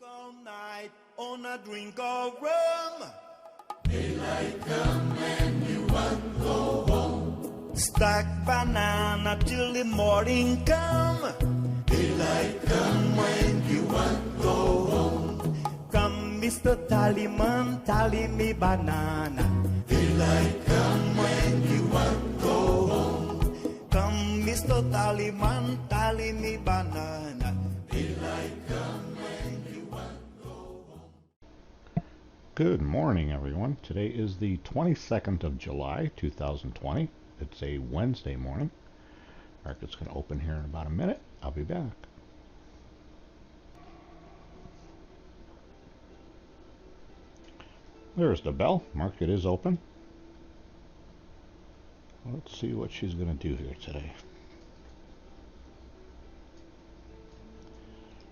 all night on a drink of rum. Daylight come and you want go home. Stack banana till the morning come. Daylight come when you want go home. Come, Mr. Tallyman, tally me banana. Daylight come when you want go home. Come, Mr. Tallyman, tally me banana. Daylight come when you want go home. Good morning, everyone. Today is the 22nd of July, 2020. It's a Wednesday morning. Market's going to open here in about a minute. I'll be back. There's the bell. Market is open. Let's see what she's going to do here today.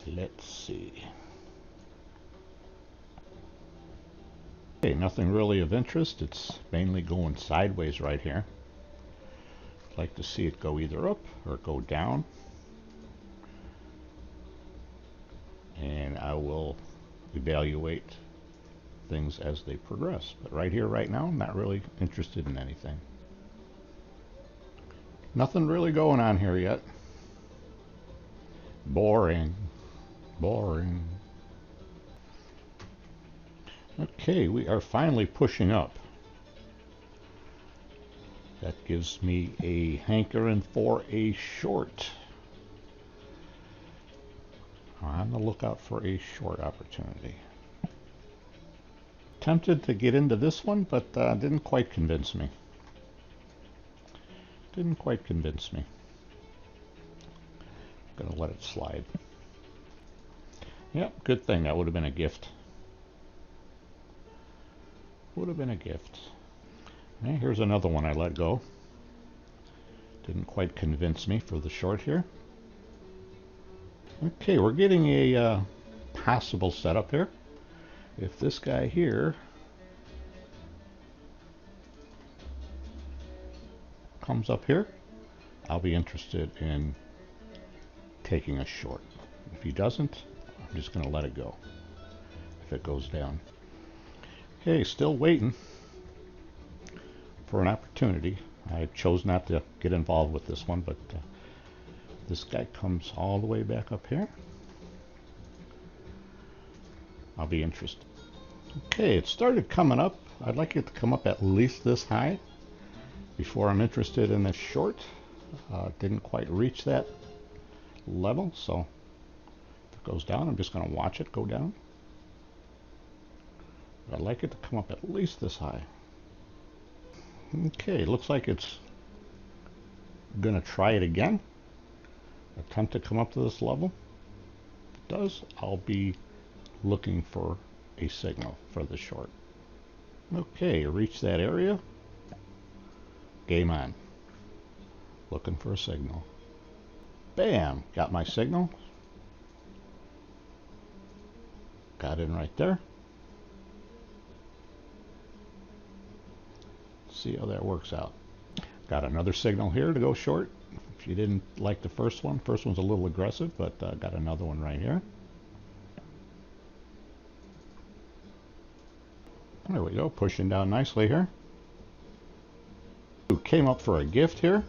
Let's see. Okay, nothing really of interest. It's mainly going sideways right here. I'd like to see it go either up or go down. And I will evaluate things as they progress. But right here, right now, I'm not really interested in anything. Nothing really going on here yet. Boring. Boring. Okay, we are finally pushing up. That gives me a hankering for a short. I'm on the lookout for a short opportunity. Tempted to get into this one, but didn't quite convince me. Didn't quite convince me. I'm gonna let it slide. Yep, good thing. That would have been a gift. Would have been a gift. Okay, here's another one I let go. Didn't quite convince me for the short here. Okay, we're getting a possible setup here. If this guy here comes up here, I'll be interested in taking a short. If he doesn't, I'm just going to let it go if it goes down. Okay, still waiting for an opportunity. I chose not to get involved with this one, but this guy comes all the way back up here. I'll be interested. Okay, it started coming up. I'd like it to come up at least this high before I'm interested in this short. Didn't quite reach that level, so if it goes down, I'm just going to watch it go down. But I'd like it to come up at least this high. Okay, looks like it's going to try it again. Attempt to come up to this level. If it does, I'll be looking for a signal for the short. Okay, reach that area. Game on. Looking for a signal. Bam! Got my signal. Got in right there. See how that works out. Got another signal here to go short. If you didn't like the first one's a little aggressive, but got another one right here. There we go, pushing down nicely here. Came up for a gift here.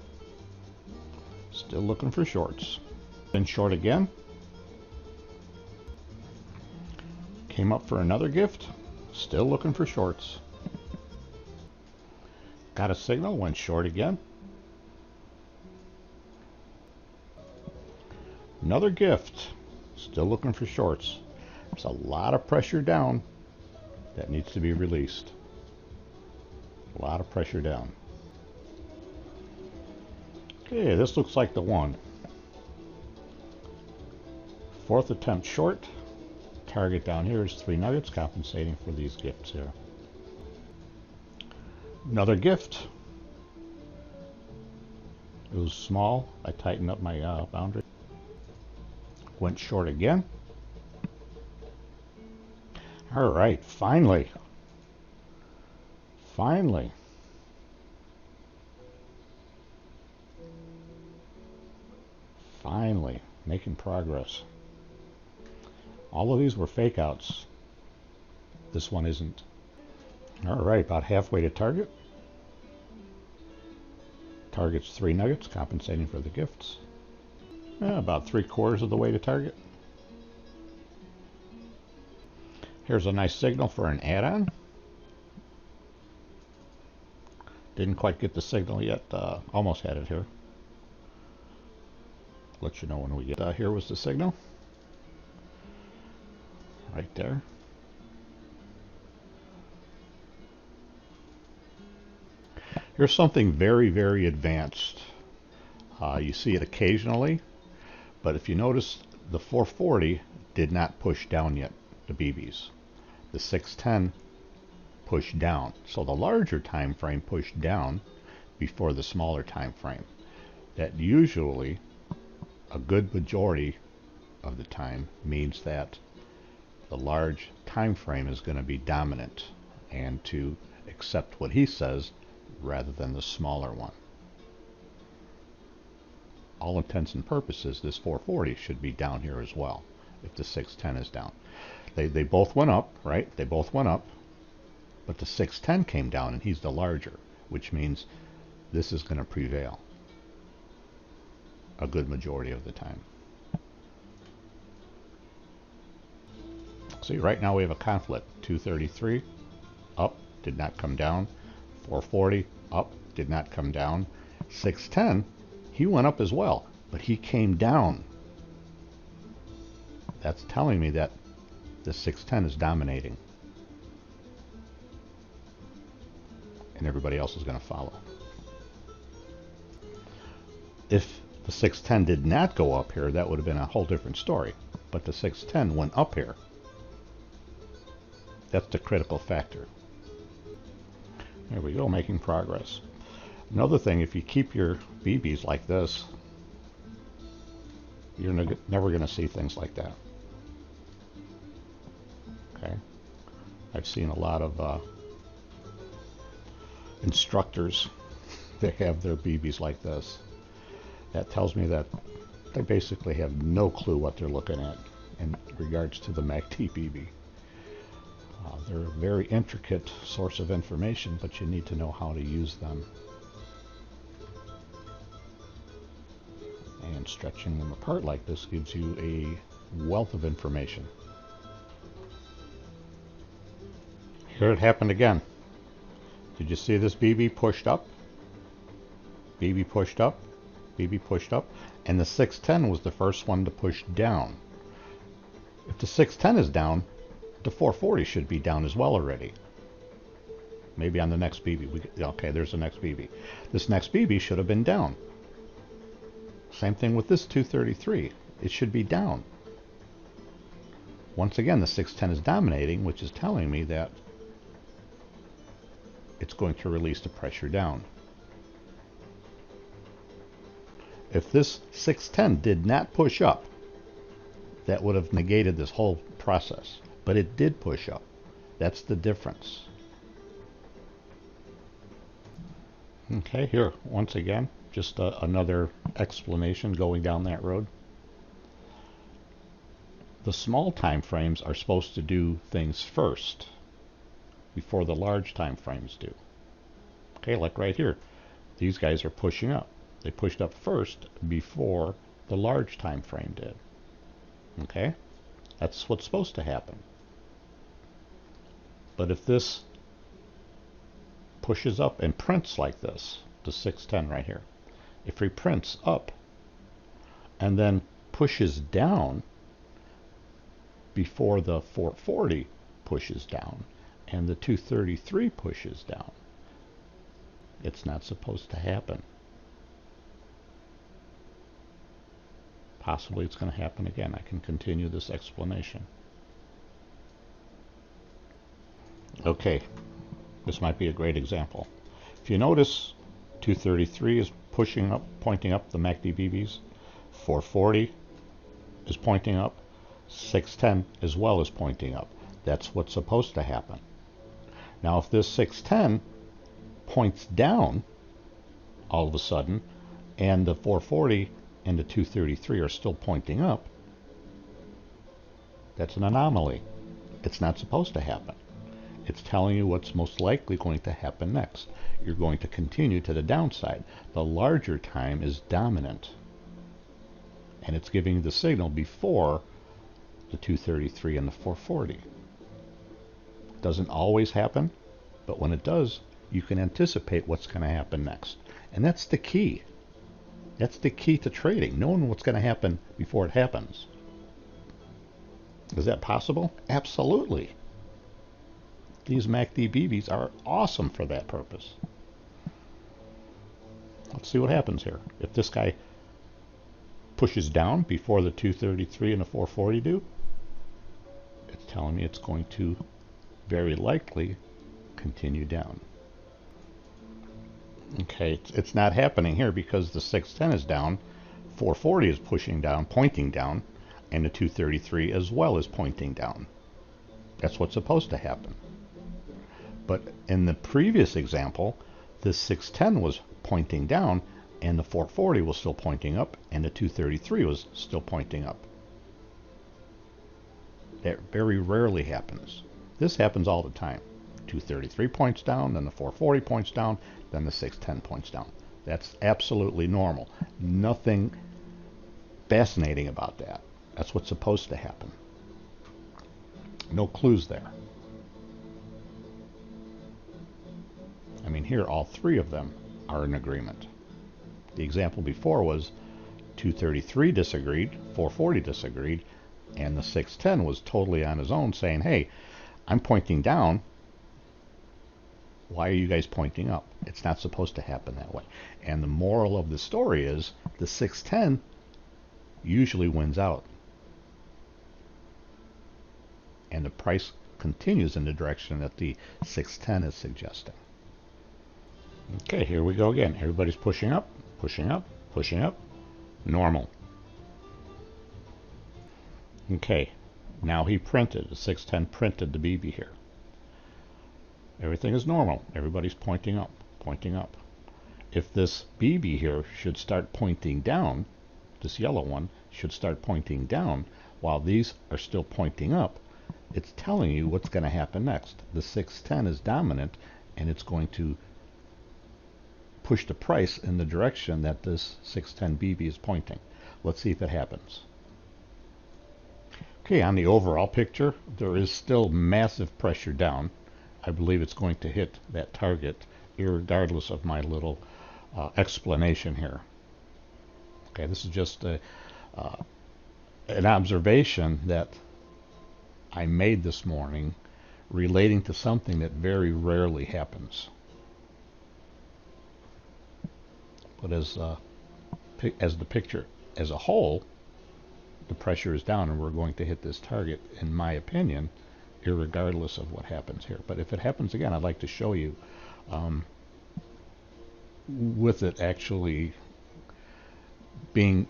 Still looking for shorts. Been short again. Came up for another gift. Still looking for shorts. Got a signal, went short again. Another gift. Still looking for shorts. There's a lot of pressure down that needs to be released. A lot of pressure down. Okay, this looks like the one. Fourth attempt short. Target down here is 3 nuggets, compensating for these gifts here. Another gift. It was small. I tightened up my boundary. Went short again. All right, finally. Finally. Finally, making progress. All of these were fake outs. This one isn't. All right, about halfway to target. Target's 3 nuggets, compensating for the gifts. About 3/4 of the way to target. Here's a nice signal for an add-on. Didn't quite get the signal yet. Almost had it here. Let you know when we get. Here was the signal. Right there. Here's something very, very advanced. You see it occasionally, but if you notice, the 440 did not push down yet, the BBs. The 610 pushed down. So the larger time frame pushed down before the smaller time frame. That usually, a good majority of the time, means that the large time frame is going to be dominant and to accept what he says rather than the smaller one. All intents and purposes, this 440 should be down here as well if the 610 is down. They both went up, right? They both went up, but the 610 came down and he's the larger, which means this is going to prevail a good majority of the time. See, right now we have a conflict. 233 up, did not come down. 440 up, did not come down. 610, he went up as well, but he came down. That's telling me that the 610 is dominating, and everybody else is going to follow. If the 610 did not go up here, that would have been a whole different story. But the 610 went up here. That's the critical factor. There we go, making progress. Another thing, if you keep your BBs like this, you're never going to see things like that. Okay, I've seen a lot of instructors that have their BBs like this. That tells me that they basically have no clue what they're looking at in regards to the MacdBB. They're a very intricate source of information, but you need to know how to use them. And stretching them apart like this gives you a wealth of information. Here it happened again. Did you see this BB pushed up? BB pushed up, BB pushed up, and the 610 was the first one to push down. If the 610 is down, the 440 should be down as well already. Maybe on the next BB. Okay, there's the next BB. This next BB should have been down. Same thing with this 233. It should be down. Once again, the 610 is dominating, which is telling me that it's going to release the pressure down. If this 610 did not push up, that would have negated this whole process. But it did push up. That's the difference. Okay, here, once again, just another explanation going down that road. The small time frames are supposed to do things first before the large time frames do. Okay, like right here, these guys are pushing up. They pushed up first before the large time frame did. Okay, that's what's supposed to happen. But if this pushes up and prints like this, the 610 right here, if he prints up and then pushes down before the 440 pushes down and the 233 pushes down, it's not supposed to happen. Possibly it's going to happen again. I can continue this explanation. Okay, this might be a great example. If you notice, 233 is pushing up, pointing up the MacdBBs. 440 is pointing up. 610 as well is pointing up. That's what's supposed to happen. Now if this 610 points down all of a sudden, and the 440 and the 233 are still pointing up, That's an anomaly. It's not supposed to happen. It's telling you what's most likely going to happen next. You're going to continue to the downside. The larger time is dominant. And it's giving you the signal before the 233 and the 440. Doesn't always happen, but when it does, you can anticipate what's going to happen next. And that's the key. That's the key to trading, knowing what's going to happen before it happens. Is that possible? Absolutely. These MacdBBs are awesome for that purpose. Let's see what happens here. If this guy pushes down before the 233 and the 440 do, it's telling me it's going to very likely continue down. Okay, it's not happening here because the 610 is down, 440 is pushing down, pointing down, and the 233 as well is pointing down. That's what's supposed to happen. But in the previous example, this 610 was pointing down, and the 440 was still pointing up, and the 233 was still pointing up. That very rarely happens. This happens all the time. 233 points down, then the 440 points down, then the 610 points down. That's absolutely normal. Nothing fascinating about that. That's what's supposed to happen. No clues there. I mean, here all three of them are in agreement. The example before was 233 disagreed, 440 disagreed, and the 610 was totally on his own saying, hey, I'm pointing down. Why are you guys pointing up? It's not supposed to happen that way. And the moral of the story is the 610 usually wins out. And the price continues in the direction that the 610 is suggesting. Okay, here we go again. Everybody's pushing up, pushing up, pushing up. Normal. Okay, now he printed. The 610 printed the BB here. Everything is normal. Everybody's pointing up, pointing up. If this BB here should start pointing down, this yellow one should start pointing down while these are still pointing up, it's telling you what's going to happen next. The 610 is dominant, and it's going to push the price in the direction that this 610 BB is pointing. Let's see if it happens. Okay, on the overall picture, there is still massive pressure down. I believe it's going to hit that target irregardless of my little explanation here. Okay, this is just an observation that I made this morning relating to something that very rarely happens. But as the picture as a whole, the pressure is down and we're going to hit this target, in my opinion, irregardless of what happens here. But if it happens again, I'd like to show you with it actually being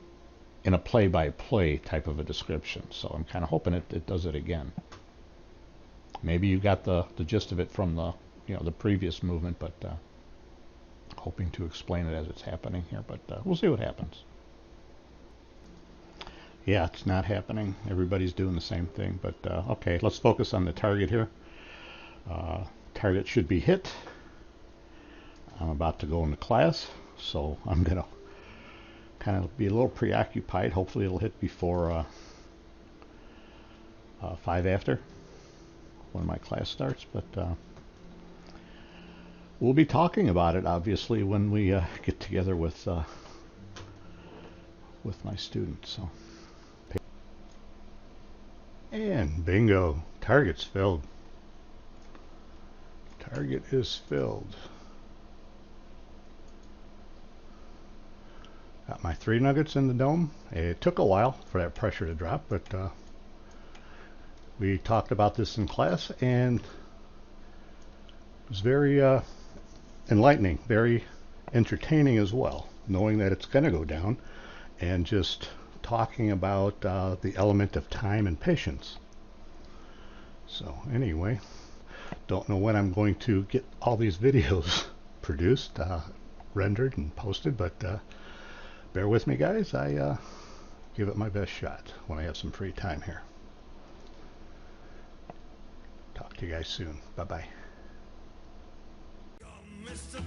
in a play-by-play type of a description. So I'm kind of hoping it does it again. Maybe you got the gist of it from the previous movement, but hoping to explain it as it's happening here. But we'll see what happens. Yeah, it's not happening. Everybody's doing the same thing. But okay, let's focus on the target here. Target should be hit. I'm about to go into class, so I'm going to kind of be a little preoccupied. Hopefully it'll hit before 5 after when my class starts. But we'll be talking about it, obviously, when we get together with my students. So. And bingo, target's filled. Target is filled. Got my 3 nuggets in the dome. It took a while for that pressure to drop, but we talked about this in class, and it was very enlightening, very entertaining as well, knowing that it's going to go down, and just talking about the element of time and patience. So anyway, don't know when I'm going to get all these videos produced, rendered and posted, but bear with me, guys. I give it my best shot when I have some free time here. to you guys soon. Bye-bye. Come, Mr.